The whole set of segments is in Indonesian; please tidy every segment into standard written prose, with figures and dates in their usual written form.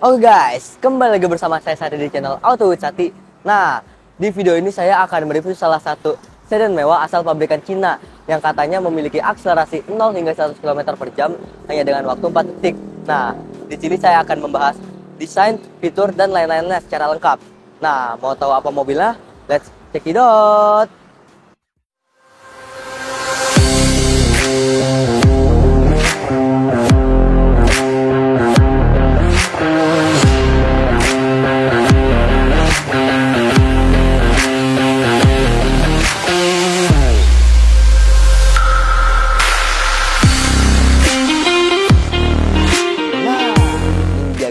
Oke guys, kembali lagi bersama saya Sati di channel Auto with Sati. Nah, di video ini saya akan mereview salah satu sedan mewah asal pabrikan Cina yang katanya memiliki akselerasi 0 hingga 100 km per jam hanya dengan waktu 4 detik. Nah, di sini saya akan membahas desain, fitur, dan lain-lainnya secara lengkap. Nah, mau tahu apa mobilnya? Let's check it out!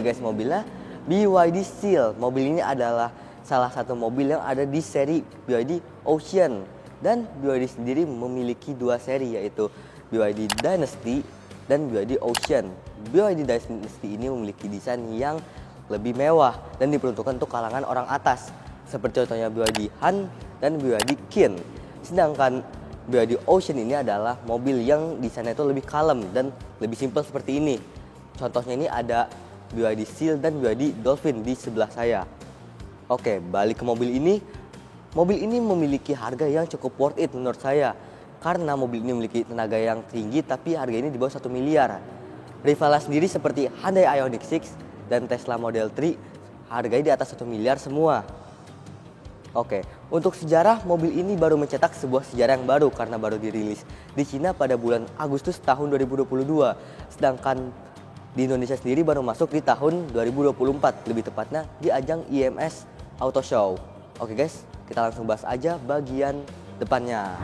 Guys, mobilnya BYD Seal. Mobil ini adalah salah satu mobil yang ada di seri BYD Ocean, dan BYD sendiri memiliki dua seri, yaitu BYD Dynasty dan BYD Ocean. BYD Dynasty ini memiliki desain yang lebih mewah dan diperuntukkan untuk kalangan orang atas, seperti contohnya BYD Han dan BYD Kin. Sedangkan BYD Ocean ini adalah mobil yang desainnya itu lebih kalem dan lebih simpel seperti ini. Contohnya ini ada BYD Seal dan BYD Dolphin di sebelah saya. Oke, balik ke mobil ini. Mobil ini memiliki harga yang cukup worth it menurut saya, karena mobil ini memiliki tenaga yang tinggi tapi harga ini di bawah 1 miliar. Rivalnya sendiri seperti Hyundai Ioniq 6 dan Tesla Model 3 harganya di atas 1 miliar semua. Oke, untuk sejarah, mobil ini baru mencetak sebuah sejarah yang baru karena baru dirilis di Cina pada bulan Agustus tahun 2022. Sedangkan di Indonesia sendiri baru masuk di tahun 2024, lebih tepatnya di ajang IMS Auto Show. Oke guys, kita langsung bahas aja bagian depannya.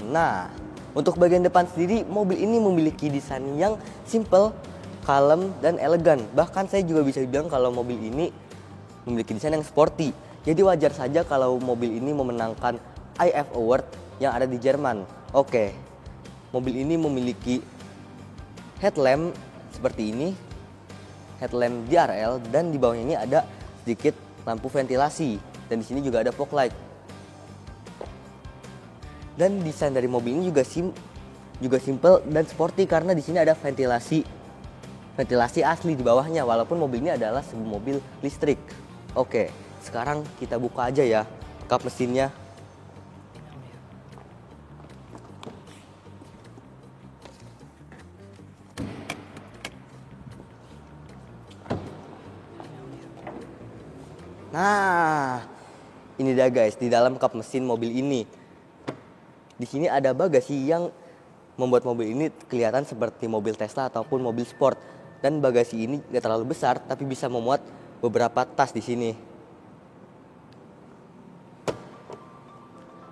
Nah, untuk bagian depan sendiri, mobil ini memiliki desain yang simple, kalem, dan elegan. Bahkan saya juga bisa bilang kalau mobil ini memiliki desain yang sporty. Jadi wajar saja kalau mobil ini memenangkan IF Award yang ada di Jerman. Oke, mobil ini memiliki headlamp seperti ini, headlamp DRL, dan di bawahnya ini ada sedikit lampu ventilasi, dan di sini juga ada fog light. Dan desain dari mobil ini juga simple dan sporty karena di sini ada ventilasi asli di bawahnya, walaupun mobil ini adalah sebuah mobil listrik. Oke, sekarang kita buka aja ya kap mesinnya. Nah, ini dia guys, di dalam kap mesin mobil ini. Di sini ada bagasi yang membuat mobil ini kelihatan seperti mobil Tesla ataupun mobil sport. Dan bagasi ini gak terlalu besar, tapi bisa memuat beberapa tas di sini.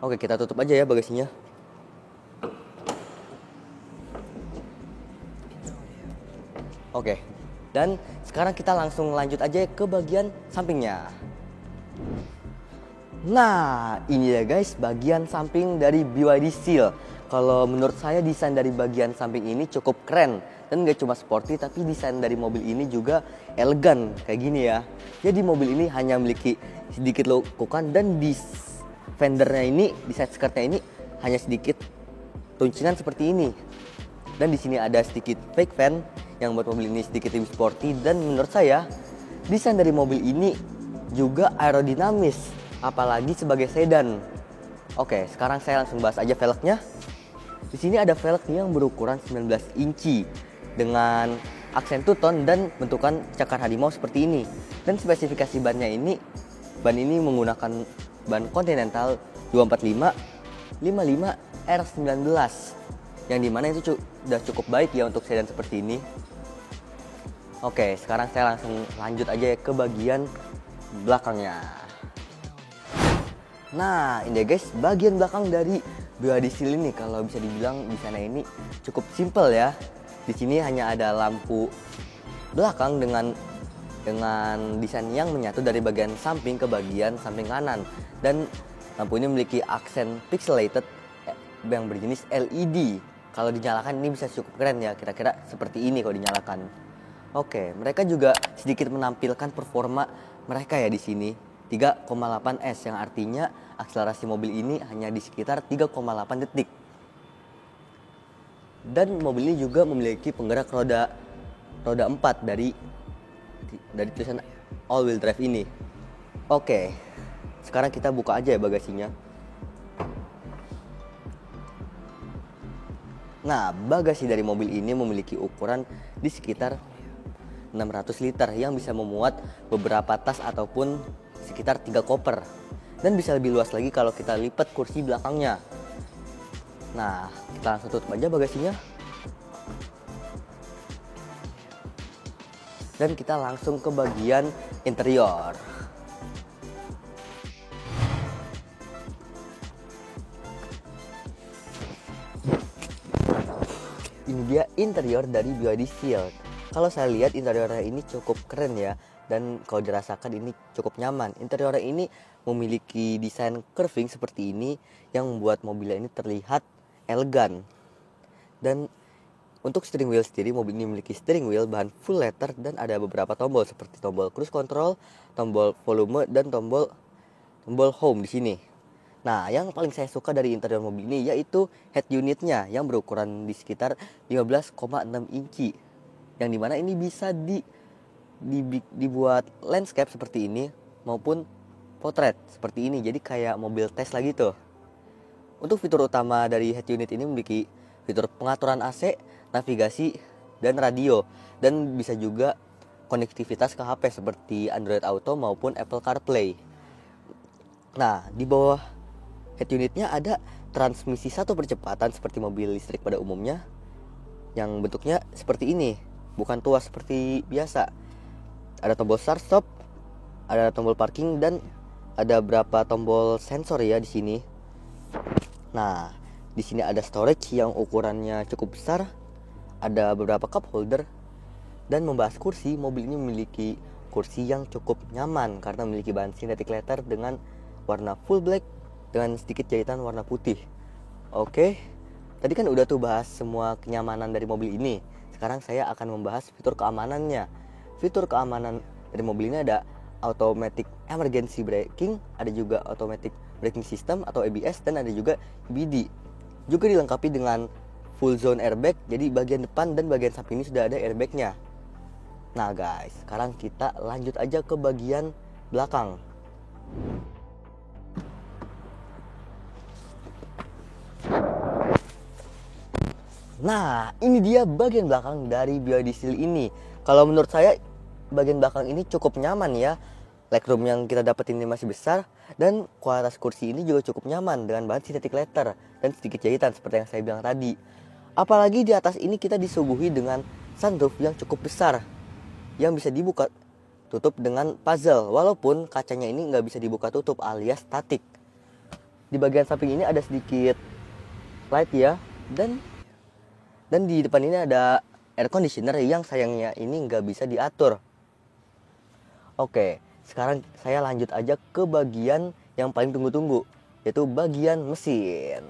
Oke, kita tutup aja ya bagasinya. Oke, dan sekarang kita langsung lanjut aja ke bagian sampingnya. Nah, ini ya guys, bagian samping dari BYD Seal. Kalau menurut saya desain dari bagian samping ini cukup keren, dan gak cuma sporty, tapi desain dari mobil ini juga elegan kayak gini ya. Jadi mobil ini hanya memiliki sedikit lekukan, dan di fendernya ini, di side skirtnya ini hanya sedikit tuncingan seperti ini. Dan di sini ada sedikit fake fan yang membuat mobil ini sedikit lebih sporty, dan menurut saya desain dari mobil ini juga aerodinamis, apalagi sebagai sedan. Oke, sekarang saya langsung bahas aja velgnya. Di sini ada velg yang berukuran 19 inci dengan aksen two-tone dan bentukan cakar harimau seperti ini. Dan spesifikasi ban ini menggunakan ban Continental 245 55 R19, yang dimana itu sudah cukup baik ya untuk sedan seperti ini. Oke, sekarang saya langsung lanjut aja ke bagian belakangnya. Nah, ini guys, bagian belakang dari BYD Seal ini kalau bisa dibilang di sana ini cukup simple ya. Di sini hanya ada lampu belakang dengan desain yang menyatu dari bagian samping ke bagian samping kanan, dan lampu ini memiliki aksen pixelated yang berjenis LED. Kalau dinyalakan ini bisa cukup keren ya, kira-kira seperti ini kalau dinyalakan. Oke, mereka juga sedikit menampilkan performa mereka ya di sini. 3,8S, yang artinya akselerasi mobil ini hanya di sekitar 3,8 detik. Dan mobil ini juga memiliki penggerak roda 4 dari dari tulisan all wheel drive ini. Oke, sekarang kita buka aja ya bagasinya. Nah, bagasi dari mobil ini memiliki ukuran di sekitar 600 liter yang bisa memuat beberapa tas ataupun sekitar 3 koper. Dan bisa lebih luas lagi kalau kita lipat kursi belakangnya. Nah, kita langsung tutup aja bagasinya. Dan kita langsung ke bagian interior. Ini dia interior dari BYD Seal. Kalau saya lihat interiornya ini cukup keren ya, dan kalau dirasakan ini cukup nyaman. Interiornya ini memiliki desain curving seperti ini yang membuat mobilnya ini terlihat elegan. Dan untuk steering wheel sendiri, mobil ini memiliki steering wheel bahan full leather dan ada beberapa tombol seperti tombol cruise control, tombol volume, dan tombol home di sini. Nah, yang paling saya suka dari interior mobil ini yaitu head unitnya yang berukuran di sekitar 15,6 inci. Yang dimana ini bisa dibuat landscape seperti ini maupun portrait seperti ini. Jadi kayak mobil Tesla gitu. Untuk fitur utama dari head unit ini memiliki fitur pengaturan AC, navigasi, dan radio. Dan bisa juga konektivitas ke HP seperti Android Auto maupun Apple CarPlay. Nah, di bawah head unitnya ada transmisi satu percepatan seperti mobil listrik pada umumnya, yang bentuknya seperti ini, bukan tuas seperti biasa. Ada tombol start stop, ada tombol parking, dan ada beberapa tombol sensor ya di sini. Nah, di sini ada storage yang ukurannya cukup besar, ada beberapa cup holder. Dan membahas kursi, mobil ini memiliki kursi yang cukup nyaman karena memiliki bahan synthetic leather dengan warna full black dengan sedikit jahitan warna putih. Oke, tadi kan udah tuh bahas semua kenyamanan dari mobil ini. Sekarang saya akan membahas fitur keamanannya. Fitur keamanan dari mobil ini ada automatic emergency braking, ada juga automatic braking system atau ABS, dan ada juga EBD. Juga dilengkapi dengan full zone airbag, jadi bagian depan dan bagian samping ini sudah ada airbagnya. Nah guys, sekarang kita lanjut aja ke bagian belakang. Nah, ini dia bagian belakang dari BYD Seal ini. Kalau menurut saya, bagian belakang ini cukup nyaman ya. Legroom yang kita dapetin ini masih besar, dan kualitas kursi ini juga cukup nyaman dengan bahan synthetic leather dan sedikit jahitan seperti yang saya bilang tadi. Apalagi di atas ini kita disuguhi dengan sunroof yang cukup besar, yang bisa dibuka tutup dengan puzzle, walaupun kacanya ini nggak bisa dibuka tutup alias statik. Di bagian samping ini ada sedikit light ya, dan di depan ini ada air conditioner yang sayangnya ini nggak bisa diatur. Oke, sekarang saya lanjut aja ke bagian yang paling tunggu-tunggu, yaitu bagian mesin.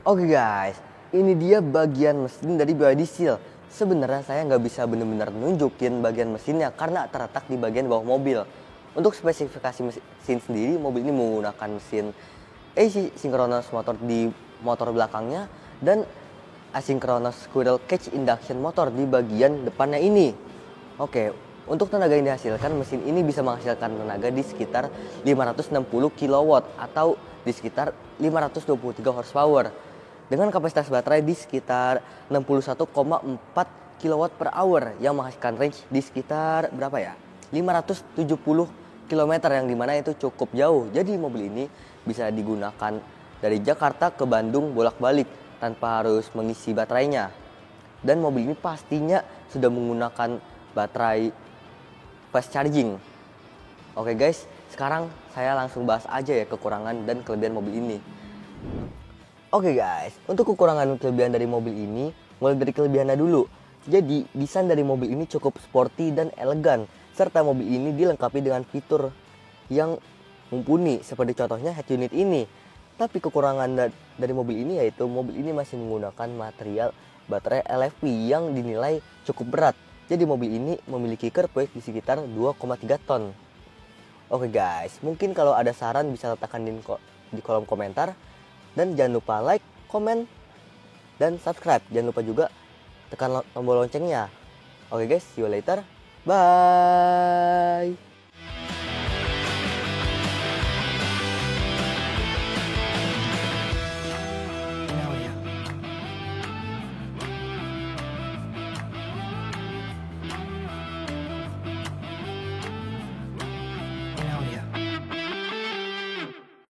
Oke guys, ini dia bagian mesin dari BYD Seal. Sebenarnya saya nggak bisa benar-benar nunjukin bagian mesinnya karena terletak di bagian bawah mobil. Untuk spesifikasi mesin sendiri, mobil ini menggunakan mesin AC synchronous motor di motor belakangnya dan asynchronous squirrel cage induction motor di bagian depannya ini. Oke, untuk tenaga yang dihasilkan, mesin ini bisa menghasilkan tenaga di sekitar 560 kW atau di sekitar 523 horsepower dengan kapasitas baterai di sekitar 61,4 kW per hour yang menghasilkan range di sekitar berapa ya? 570 km, yang dimana itu cukup jauh. Jadi mobil ini bisa digunakan dari Jakarta ke Bandung bolak-balik tanpa harus mengisi baterainya. Dan mobil ini pastinya sudah menggunakan baterai fast charging. Oke guys, sekarang saya langsung bahas aja ya kekurangan dan kelebihan mobil ini. Oke guys, untuk kekurangan dan kelebihan dari mobil ini, mulai dari kelebihannya dulu. Jadi, desain dari mobil ini cukup sporty dan elegan, serta mobil ini dilengkapi dengan fitur yang mumpuni, seperti contohnya head unit ini. Tapi kekurangan dari mobil ini yaitu mobil ini masih menggunakan material baterai LFP yang dinilai cukup berat. Jadi mobil ini memiliki curb weight di sekitar 2,3 ton. Oke guys, mungkin kalau ada saran bisa letakkan di kolom komentar. Dan jangan lupa like, komen, dan subscribe. Jangan lupa juga tekan tombol loncengnya. Oke guys, see you later. Bye.